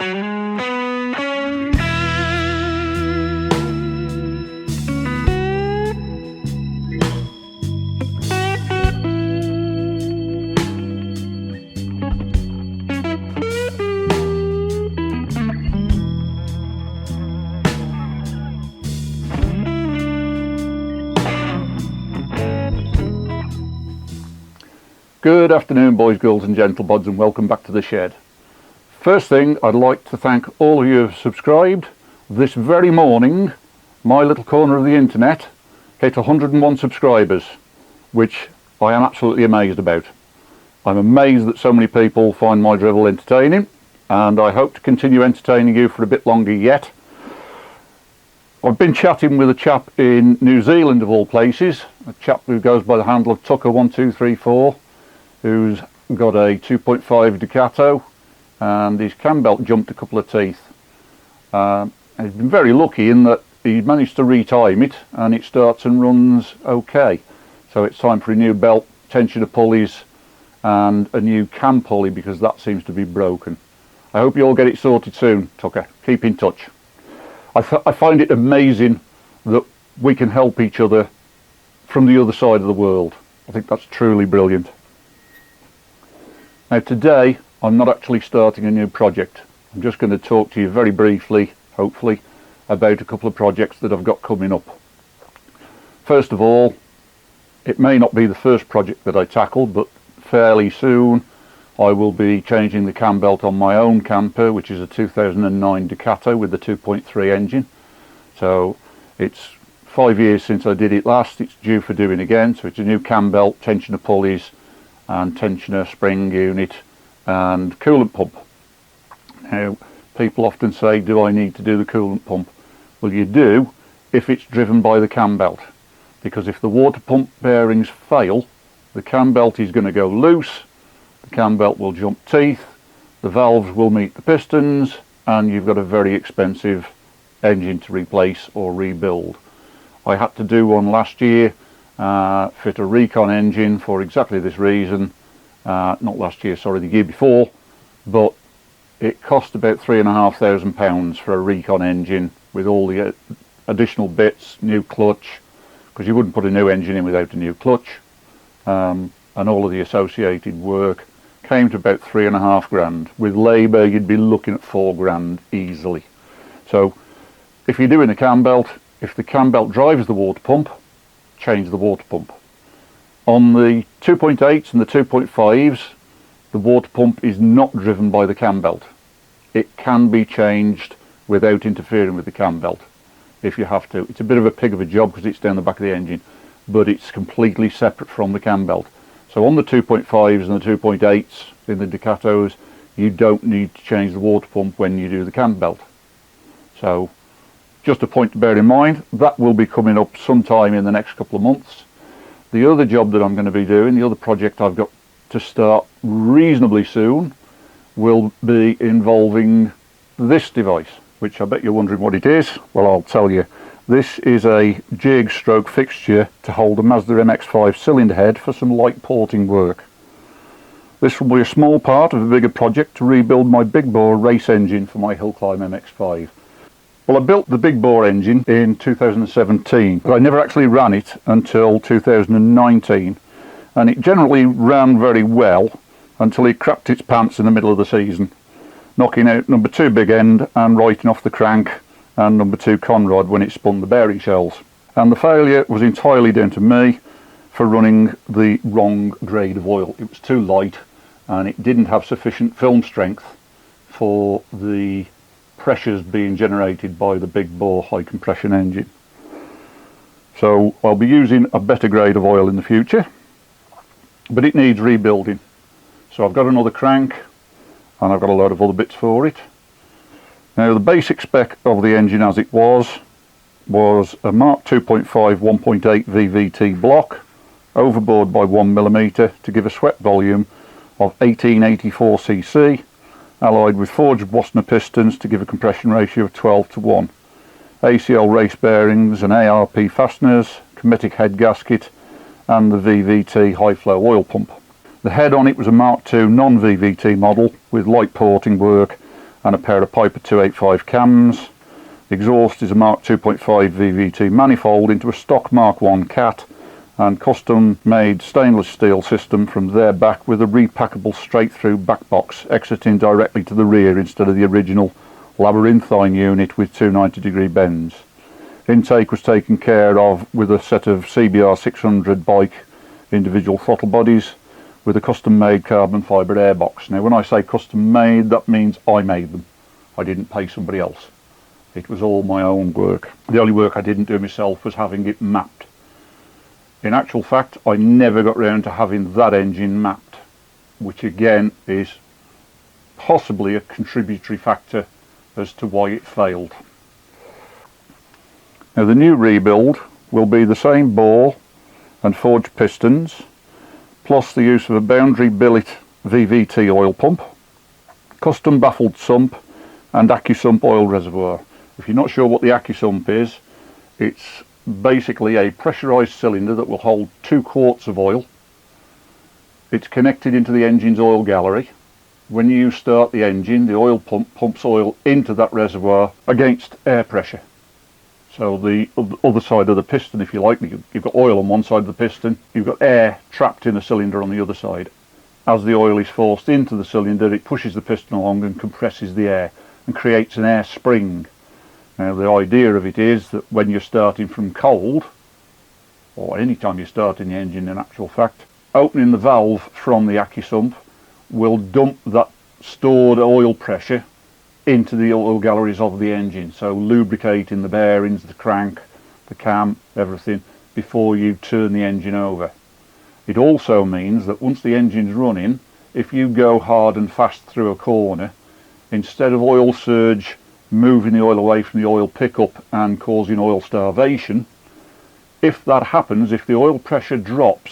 Good afternoon, boys, girls and gentlebods, and welcome back to the shed. First thing, I'd like to thank all of you who have subscribed. This very morning, my little corner of the internet hit 101 subscribers, which I am absolutely amazed about. I'm amazed that so many people find my drivel entertaining, and I hope to continue entertaining you for a bit longer yet. I've been chatting with a chap in New Zealand, of all places, a chap who goes by the handle of Tucker1234, who's got a 2.5 Ducato, and his cam belt jumped a couple of teeth. He's been very lucky in that he managed to retime it, and it starts and runs okay. So it's time for a new belt, tensioner pulleys, and a new cam pulley, because that seems to be broken. I hope you all get it sorted soon, Tucker. Keep in touch. I find it amazing that we can help each other from the other side of the world. I think that's truly brilliant. Now today, I'm not actually starting a new project. I'm just going to talk to you very briefly, hopefully, about a couple of projects that I've got coming up. First of all, it may not be the first project that I tackle, but fairly soon I will be changing the cam belt on my own camper, which is a 2009 Ducato with the 2.3 engine. So it's 5 years since I did it last. It's due for doing again. So it's a new cam belt, tensioner pulleys, and tensioner spring unit and coolant pump. Now, people often say, do I need to do the coolant pump? Well, you do if it's driven by the cam belt, because if the water pump bearings fail, the cam belt is going to go loose, the cam belt will jump teeth, the valves will meet the pistons, and you've got a very expensive engine to replace or rebuild. I had to do one last year, fit a Recon engine for exactly this reason. Not last year, sorry, the year before, but it cost about £3,500 for a Recon engine with all the additional bits, new clutch, because you wouldn't put a new engine in without a new clutch, and all of the associated work came to about £3,500. With labour, you'd be looking at £4,000 easily. So if you're doing a cam belt, if the cam belt drives the water pump, change the water pump. On the 2.8s and the 2.5s, the water pump is not driven by the cam belt. It can be changed without interfering with the cam belt if you have to. It's a bit of a pig of a job because it's down the back of the engine, but it's completely separate from the cam belt. So on the 2.5s and the 2.8s in the Ducatos, you don't need to change the water pump when you do the cam belt. So just a point to bear in mind. That will be coming up sometime in the next couple of months. The other job that I'm going to be doing, the other project I've got to start reasonably soon, will be involving this device, which I bet you're wondering what it is. Well, I'll tell you. This is a jig stroke fixture to hold a Mazda MX-5 cylinder head for some light porting work. This will be a small part of a bigger project to rebuild my big bore race engine for my hill climb MX-5. Well, I built the big bore engine in 2017, but I never actually ran it until 2019, and it generally ran very well until it crapped its pants in the middle of the season, knocking out number 2 big end and writing off the crank and number 2 conrod when it spun the bearing shells. And the failure was entirely down to me for running the wrong grade of oil. It was too light and it didn't have sufficient film strength for the pressures being generated by the big bore high compression engine. So I'll be using a better grade of oil in the future, but it needs rebuilding. So I've got another crank and I've got a load of other bits for it. Now the basic spec of the engine as it was a Mark 2.5 1.8 VVT block, overboard by 1mm to give a swept volume of 1884 cc, alloyed with forged Wassenaar pistons to give a compression ratio of 12:1, ACL race bearings and ARP fasteners, Cometic head gasket, and the VVT high flow oil pump. The head on it was a Mark II non-VVT model with light porting work and a pair of Piper 285 cams. The exhaust is a Mark 2.5 VVT manifold into a stock Mark 1 cat, and custom made stainless steel system from their back with a repackable straight through back box exiting directly to the rear instead of the original labyrinthine unit with two 90-degree bends. Intake was taken care of with a set of CBR 600 bike individual throttle bodies with a custom made carbon fibre airbox. Now when I say custom made, that means I made them. I didn't pay somebody else. It was all my own work. The only work I didn't do myself was having it mapped. In actual fact, I never got round to having that engine mapped, which again is possibly a contributory factor as to why it failed. Now the new rebuild will be the same bore and forged pistons, plus the use of a boundary billet VVT oil pump, custom baffled sump and AccuSump oil reservoir. If you're not sure what the AccuSump is, it's basically a pressurized cylinder that will hold 2 quarts of oil. It's connected into the engine's oil gallery. When you start the engine, the oil pump pumps oil into that reservoir against air pressure. So the other side of the piston, if you like, you've got oil on one side of the piston, you've got air trapped in the cylinder on the other side. As the oil is forced into the cylinder, it pushes the piston along and compresses the air and creates an air spring. Now the idea of it is that when you're starting from cold, or any time you're starting the engine in actual fact, opening the valve from the AccuSump will dump that stored oil pressure into the oil galleries of the engine, so lubricating the bearings, the crank, the cam, everything before you turn the engine over. It also means that once the engine's running, if you go hard and fast through a corner, instead of oil surge moving the oil away from the oil pickup and causing oil starvation, if that happens, if the oil pressure drops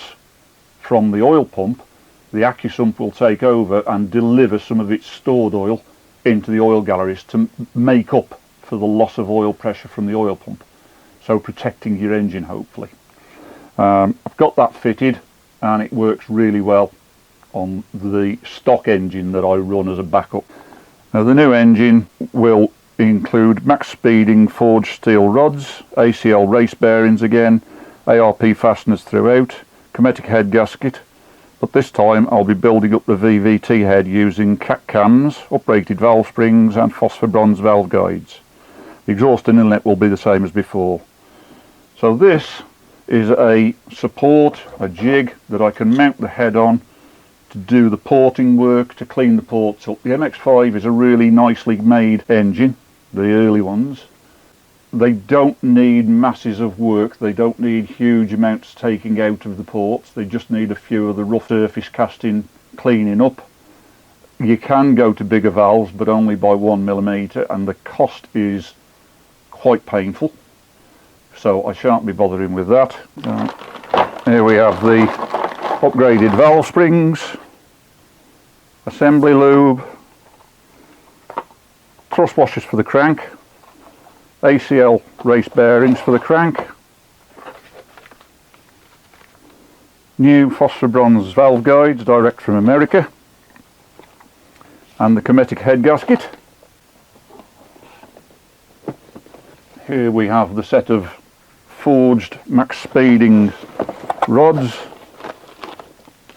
from the oil pump, the AccuSump will take over and deliver some of its stored oil into the oil galleries to make up for the loss of oil pressure from the oil pump, so protecting your engine hopefully. I've got that fitted and it works really well on the stock engine that I run as a backup. Now the new engine will include max speeding forged steel rods, ACL race bearings again, ARP fasteners throughout, Cometic head gasket, but this time I'll be building up the VVT head using cat cams, uprated valve springs and phosphor bronze valve guides. The exhaust and inlet will be the same as before. So this is a support, a jig that I can mount the head on to do the porting work, to clean the ports up. The MX-5 is a really nicely made engine, the early ones. They don't need masses of work, they don't need huge amounts taking out of the ports, they just need a few of the rough surface casting cleaning up. You can go to bigger valves, but only by 1mm, and the cost is quite painful, so I shan't be bothering with that. Here we have the upgraded valve springs, assembly lube, thrust washers for the crank, ACL race bearings for the crank, new phosphor bronze valve guides direct from America, and the Cometic head gasket. Here we have the set of forged max speeding rods,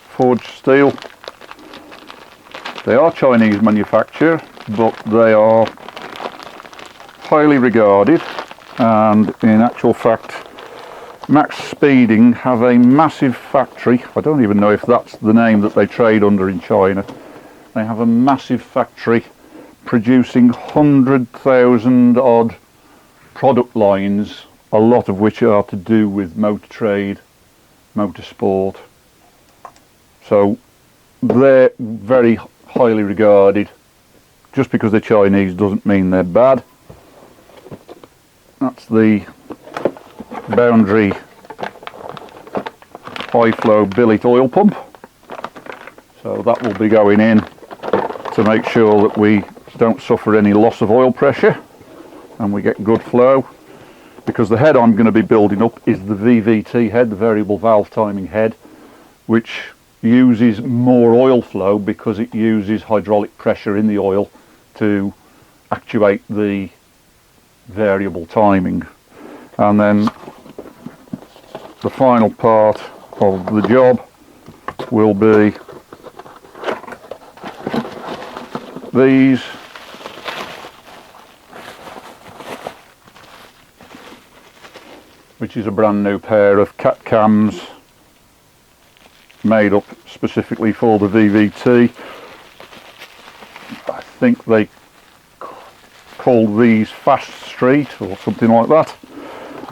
forged steel. They are Chinese manufacture, but they are highly regarded, and in actual fact Max Speeding have a massive factory. I don't even know if that's the name that they trade under in China. They have a massive factory producing 100,000 odd product lines, a lot of which are to do with motor trade, motorsport. So they're very highly regarded. Just because they're Chinese doesn't mean they're bad. That's the boundary high flow billet oil pump. So that will be going in to make sure that we don't suffer any loss of oil pressure and we get good flow, because the head I'm going to be building up is the VVT head, the variable valve timing head, which uses more oil flow because it uses hydraulic pressure in the oil to actuate the variable timing. And then the final part of the job will be these which is a brand new pair of cat cams made up specifically for the VVT. I think they call these Fast Street or something like that,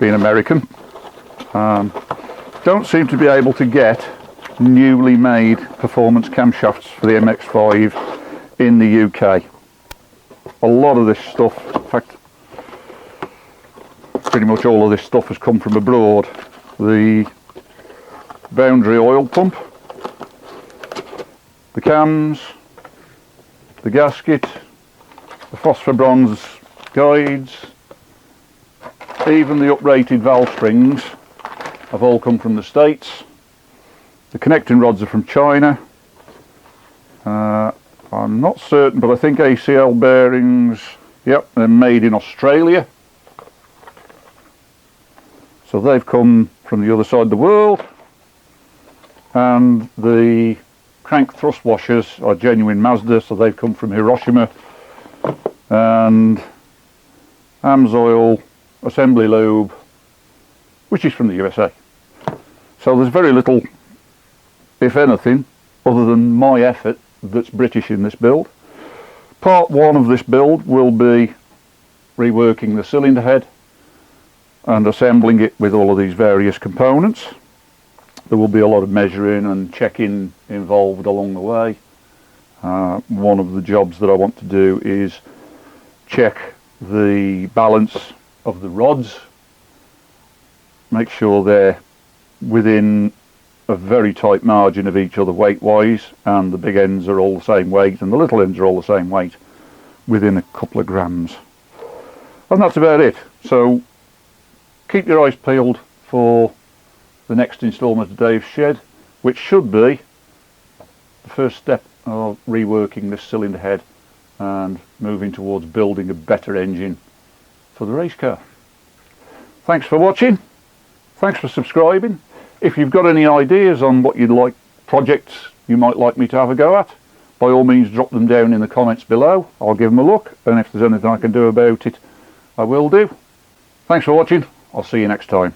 being American. Don't seem to be able to get newly made performance camshafts for the MX-5 in the UK. A lot of this stuff, in fact pretty much all of this stuff, has come from abroad. The boundary oil pump, the cams, the gasket, the phosphor bronze guides, even the uprated valve springs have all come from the States. The connecting rods are from China. I'm not certain, but I think ACL bearings, yep, they're made in Australia. So they've come from the other side of the world. And the crank thrust washers are genuine Mazda, so they've come from Hiroshima. And AMSOIL assembly lube, which is from the USA. So there's very little, if anything, other than my effort that's British in this build. Part one of this build will be reworking the cylinder head and assembling it with all of these various components. There will be a lot of measuring and checking involved along the way. One of the jobs that I want to do is check the balance of the rods, make sure they're within a very tight margin of each other weight wise, and the big ends are all the same weight and the little ends are all the same weight, within a couple of grams. And that's about it. So keep your eyes peeled for the next instalment of Dave's Shed, which should be the first step of reworking this cylinder head and moving towards building a better engine for the race car. Thanks for watching. Thanks for subscribing. If you've got any ideas on what you'd like, projects you might like me to have a go at, by all means drop them down in the comments below. I'll give them a look, and if there's anything I can do about it, I will do. Thanks for watching. I'll see you next time.